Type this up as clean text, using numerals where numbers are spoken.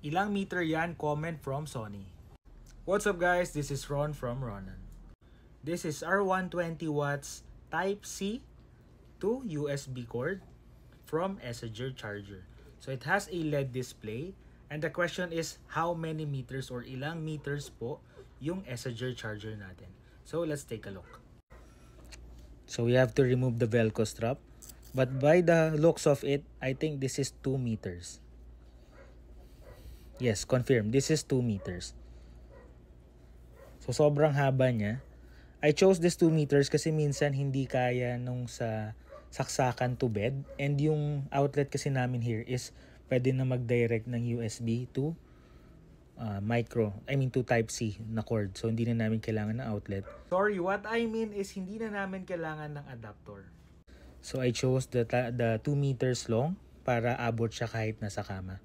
Ilang meter yan? Comment from Sony. What's up guys? This is Ron from Ronan. This is our 120 watts Type-C to USB cord from Essager charger. So it has a LED display and the question is how many meters or ilang meters po yung Essager charger natin. So let's take a look. So we have to remove the Velcro strap. But by the looks of it, I think this is 2 meters. Yes, confirm. This is 2 meters. So sobrang haba niya. I chose this 2 meters kasi minsan hindi kaya nung sa saksakan to bed. And yung outlet kasi namin here is pwede na mag-direct ng USB to to Type-C na cord. So hindi na namin kailangan ng outlet. Sorry, what I mean is hindi na namin kailangan ng adapter. So I chose the 2 meters long para abot siya kahit nasa kama.